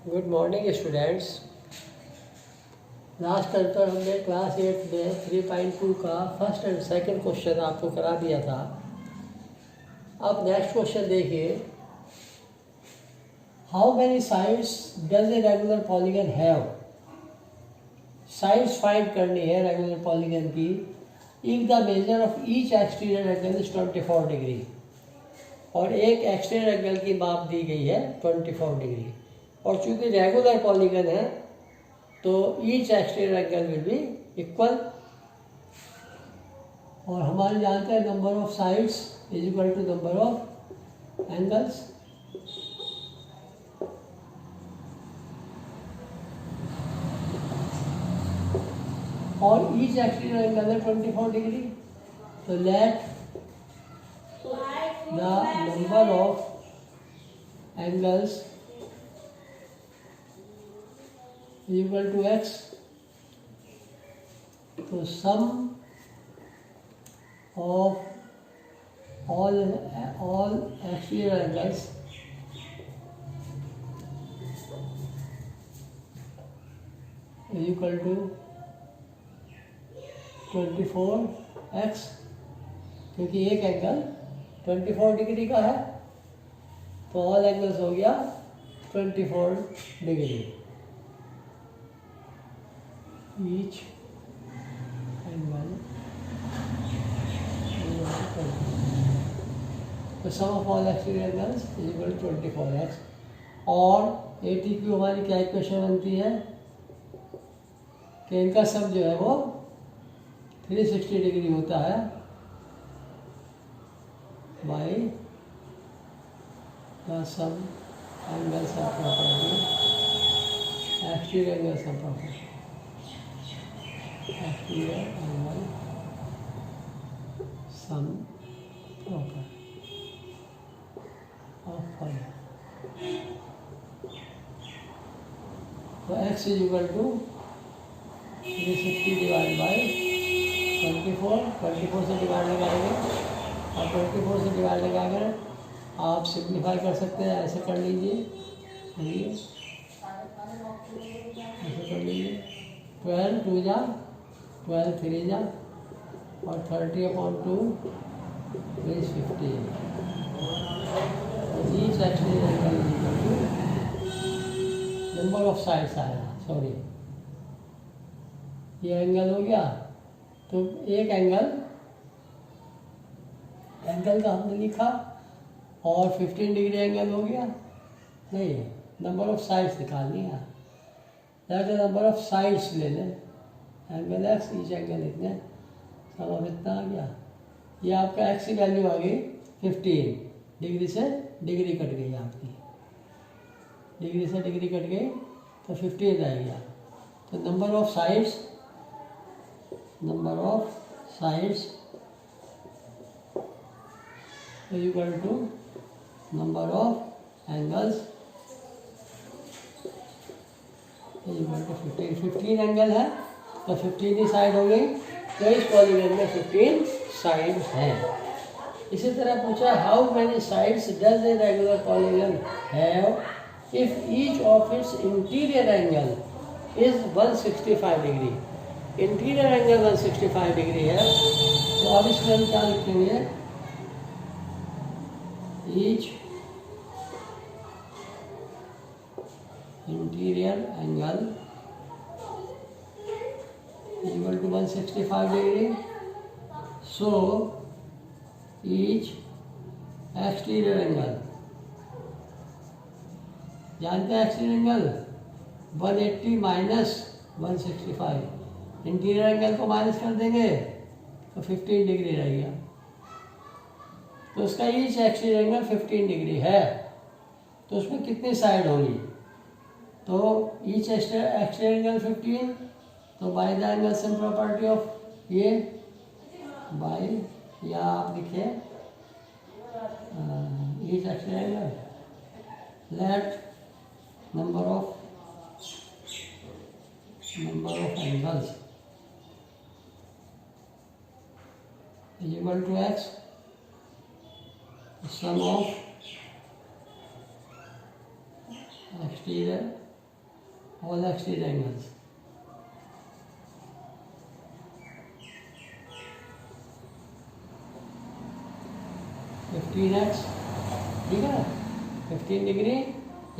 Good morning students. Last time पर हमने class 8 में 3.2 का फर्स्ट एंड सेकंड क्वेश्चन आपको करा दिया था। अब नेक्स्ट क्वेश्चन देखिए, how many sides does a regular polygon have. Sides find करनी है रेगुलर पॉलीगन की। If the major of each exterior angle is 24 degree, और एक एक्सटीरियर एंगल की माप दी गई है 24 डिग्री, और चूंकि रेगुलर पॉलीगन है तो each exterior angle will be equal, और हमारे जानते हैं number of sides is equal to number of angles. और ईच एक्सटीरियर एंगल है 24 डिग्री, तो let the number of angles is equal to x, तो sum of all exterior angles is equal to 24x, क्योंकि एक angle 24 degree का है तो all angles हो गया 24 degree. Each angle the sum of all exterior angles is equal to 24x, और ATQ हमारी क्या इक्वेशन बनती है कि इनका सम जो है वो 360 डिग्री होता है by the sum angles of property exterior angles of property exterior angle sum proper of phi। तो x is equal to 360 divide by 24 से डिवाइड लगाएंगे, और 24 से डिवाइड लगाकर आप सिंप्लीफाई कर सकते हैं। ऐसे कर लीजिए, ऐसे कर लीजिए। 12 2 जा 12 3 जा, और 30/2 is 50। Each exterior angle is equal to number of sides आया, सॉरी ये एंगल हो गया, तो एक एंगल का हमने लिखा, और 15 डिग्री एंगल हो गया। नहीं, नंबर ऑफ साइड्स निकालनी है, नंबर ऑफ साइड्स ले लें, एंगल एक्स ईच एंगल इतने, सब अब इतना आ गया। ये आपका एक्स की वैल्यू आ गई 15 डिग्री से डिग्री कट गई आपकी, डिग्री से डिग्री कट गई तो 15 रह गया। तो number of sides is equal to number of angles is equal to 15 angle है तो 15 ही साइड हो गई, तो इस पॉलीगन में 15 साइड हैं। इसी तरह पूछा, how many sides does a regular polygon have if each of its interior angle is 165 degree. Interior angle 165 degree है, तो अब इसमें हम क्या लिखेंगे, each interior angle equal to 165 degree, so each exterior angle, जानते हैं exterior angle 180 minus 165, interior angle को माइनस कर देंगे तो 15 डिग्री रह गया, तो उसका ईच एक्सटीरियर एंगल 15 डिग्री है, तो उसमें कितनी साइड होगी, तो ईच एक्सटीरियर एंगल 15, तो by the angle sum property of ये बाई, या आप लिखिए each exterior angle, let number of angles is equal to X, sum of exterior all exterior angles. Fifteen X, ठीक है, 15 डिग्री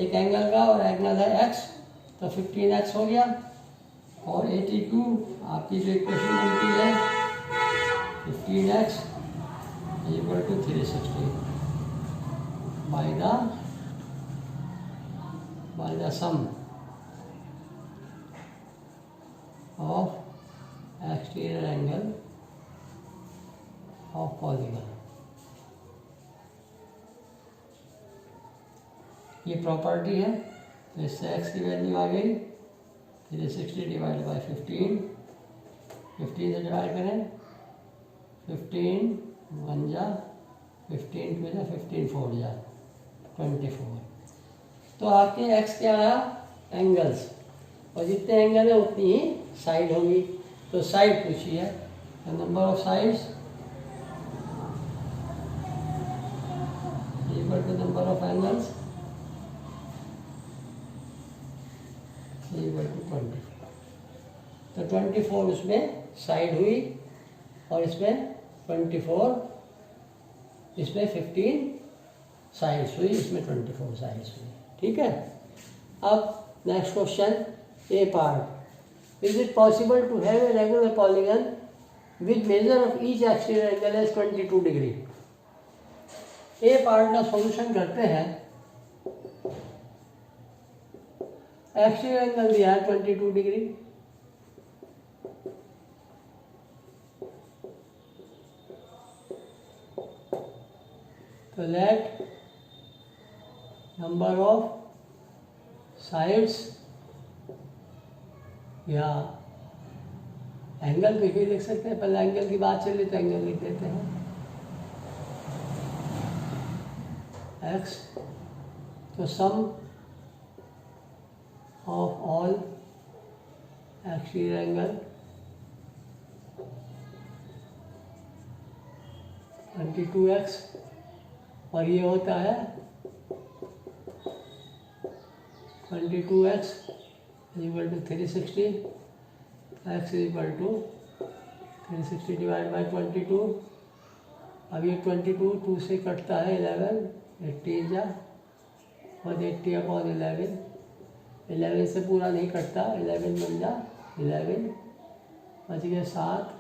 एक एंगल का और एंगल है x, तो 15x हो गया। और 82 आपकी जो इक्वेशन बनती है 15x equal to 360 by the sum of exterior angle of polygon। ये प्रॉपर्टी है, तो इससे x की वैल्यू आ गई 360 डिवाइड बाई 15, 15 से डिवाइड करें, 15 1 जा 15 2 जा 15 4 जा 24। तो आपके x क्या आया, एंगल्स, और जितने एंगल है उतनी ही साइड होगी। तो साइड पूछी है, तो number of sides equal to number of angles equal to 24। तो 24 उसमें साइड हुई और इसमें 24, इसमें 15 साइड्स हुई, इसमें 24 साइड्स हुई, ठीक है। अब next question, A part, is it possible to have a regular polygon with measure of each exterior angle as 22 degree. A part का सॉल्यूशन करते हैं। एक्सटीरियर एंगल दिया है 22 डिग्री, तो लेट नंबर ऑफ साइड्स या एंगल भी लिख सकते हैं, पहले एंगल की बात चली तो एंगल लिख देते हैं x, तो सम of all exterior angle 22x, और ये होता है 22x equal to 360, x equal to 360 divide by 22। अब ये 22 2 से कटता है 11, 18 जा, और 80 अपॉन 11 से पूरा नहीं कटता, 11 बन जा 11, बच गया 7,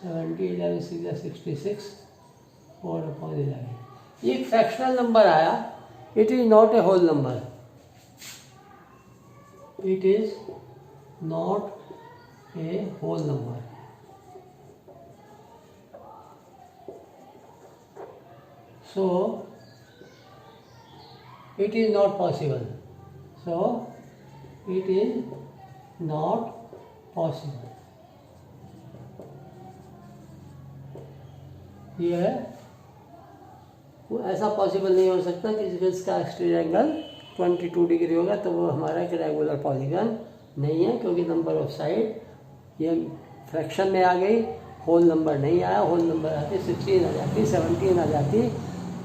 70, 11 6 66, 4 अपॉन 11। ये एक फ्रैक्शनल नंबर आया, it is not a whole number, it is not a whole number. So it is not possible, so it is not possible। ये है, वो ऐसा पॉसिबल नहीं हो सकता कि जिसका एक्सटीरियर एंगल 22 डिग्री होगा तो वो हमारा एक रेगुलर पॉलीगन नहीं है, क्योंकि नंबर ऑफ साइड ये फ्रैक्शन में आ गई, होल नंबर नहीं आया। होल नंबर आती 16 आ जाती, 17 आ जाती,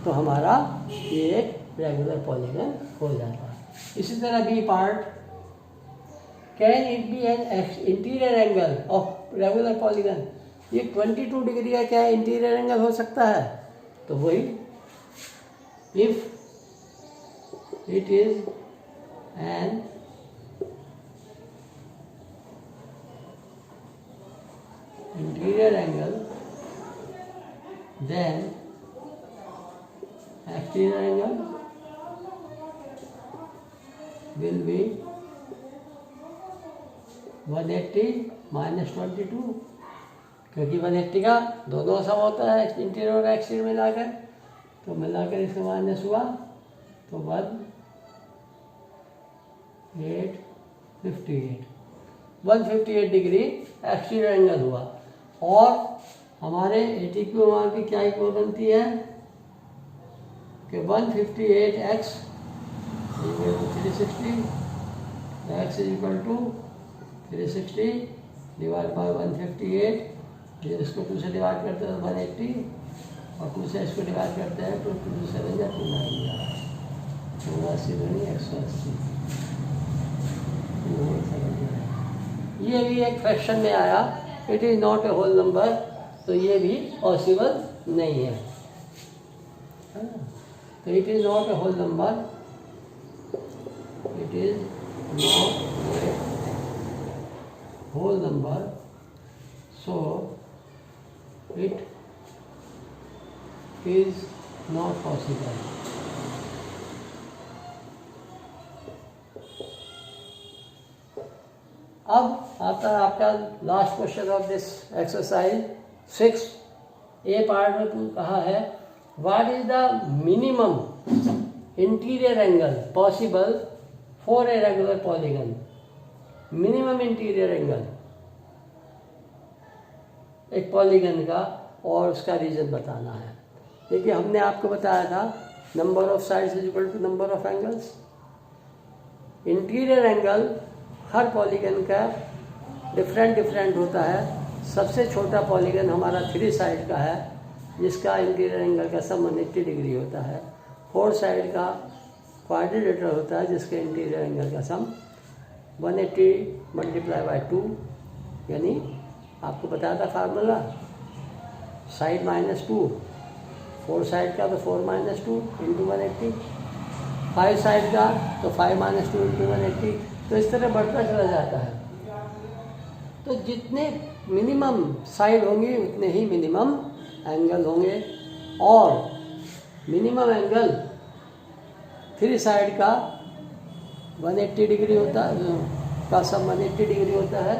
तो हमारा ये एक रेगुलर पॉलीगन हो जाता है। इसी तरह B part, can it be an interior angle of regular polygon. ये 22 डिग्री का क्या इंटीरियर एंगल हो सकता है, तो वही if it is an interior angle then exterior angle will be 180 minus 22, क्योंकि 180 का दोनों सम होता है इंटीरियर और एक्सटीरियर मिलाकर, तो मिलाकर इसका माइनस हुआ तो 158 डिग्री एक्सटीरियर एंगल हुआ। और हमारे 80 की मान की क्या इक्वल बनती है कि 158x equal to 360, x is equal to 360 divide by 158, इसको 2 से डिवाइड करते हैं तो 180, और 2 से इसको डिवाइड करते हैं तो 2 7 या 2 9 180 180 ये भी एक फ्रैक्शन में आया, it is not a whole number, तो ये भी पॉसिबल नहीं है। तो it is not a whole number, it is not a whole number, so it is not possible. अब आता है आपका last question of this exercise 6 A part में कहा है what is the minimum interior angle possible for a regular polygon. Minimum interior angle एक polygon का और उसका रीजन बताना है। देखिए हमने आपको बताया था number of sides is equal to number of angles. Interior angle हर पॉलीगन का डिफरेंट होता है। सबसे छोटा पॉलीगन हमारा 3 साइड का है जिसका इंटीरियर एंगल का सम 180 डिग्री होता है। 4 साइड का क्वाड्रिलेटरल होता है जिसके इंटीरियर एंगल का सम 180 मल्टीप्लाई बाय 2, यानी आपको बताया था फार्मूला साइड -2, 4 साइड का तो 4 - 2 इंटू 180, 5 साइड का तो 5 - 2 इंटू 180, तो इस तरह बढ़ता चला जाता है। तो जितने मिनिमम साइड होंगी उतने ही मिनिमम एंगल होंगे, और मिनिमम एंगल 3 साइड का 180 डिग्री होता है, का सम 180 डिग्री होता है।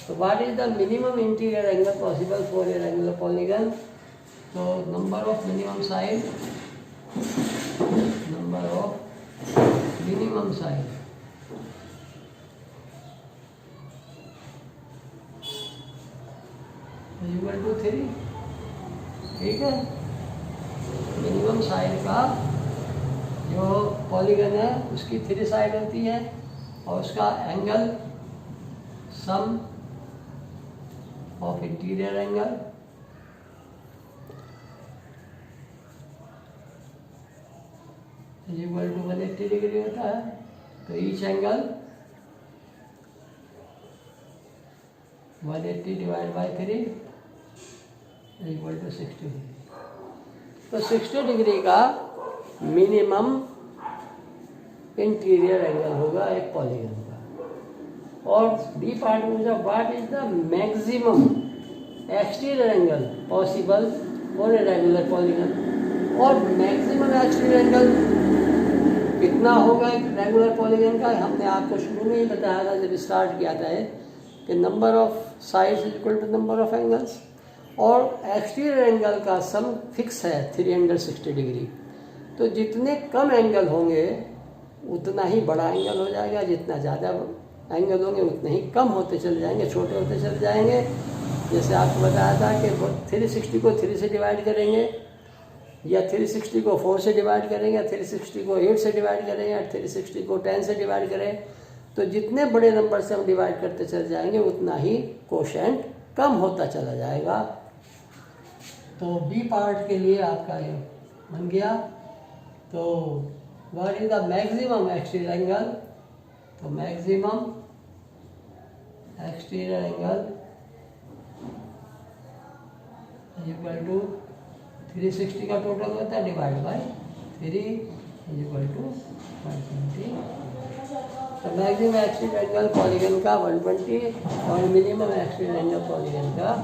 तो what is the minimum interior angle possible for a regular polygon. तो number of minimum side, number of minimum side equal to 3, ठीक है। मिनिमम साइड का जो पॉलीगन है उसकी 3 साइड होती है और उसका angle sum of interior angle equal to 180 degree होता है। तो each angle 180 divide by 3 equal to 60 degree. तो 60 डिग्री का मिनिमम इंटीरियर एंगल होगा एक पॉलीगन का। और बी पार्ट में जो what is the maximum exterior angle possible for a regular polygon. और मैक्सिमम एक्सटीरियर एंगल कितना होगा एक रेगुलर पॉलीगन का, हमने आपको शुरू में ही बताया था जब स्टार्ट किया था कि number of sides is equal to number of angles, और एक्सटीरियर एंगल का सम फिक्स है 360 डिग्री। तो जितने कम एंगल होंगे उतना ही बड़ा एंगल हो जाएगा, जितना ज़्यादा एंगल होंगे उतने ही कम होते चले जाएंगे, छोटे होते चले जाएंगे। जैसे आपको बताया था कि 360 को 3 से डिवाइड करेंगे, या 360 को 4 से डिवाइड करेंगे, या 360 को 8 से डिवाइड करेंगे, या 360 को 10 से डिवाइड करें। तो जितने बड़े नंबर से हम डिवाइड करते चले जाएंगे उतना ही कोशेंट कम होता चला जाएगा। तो बी पार्ट के लिए आपका ये बन गया। तो what is the maximum exterior angle. तो maximum exterior angle equal to 360 का टोटल होता है डिवाइड बाय 3 इक्वल टू 120। तो मैक्सिमम एक्सटीरियर एंगल पॉलीगन का 120 और मिनिमम एक्सटीरियर एंगल पॉलीगन का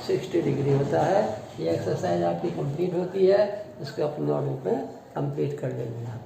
60 डिग्री होता है। ये एक्सरसाइज आपकी कंप्लीट होती है, इसको अपने नोटबुक में कंप्लीट कर लेंगे आप।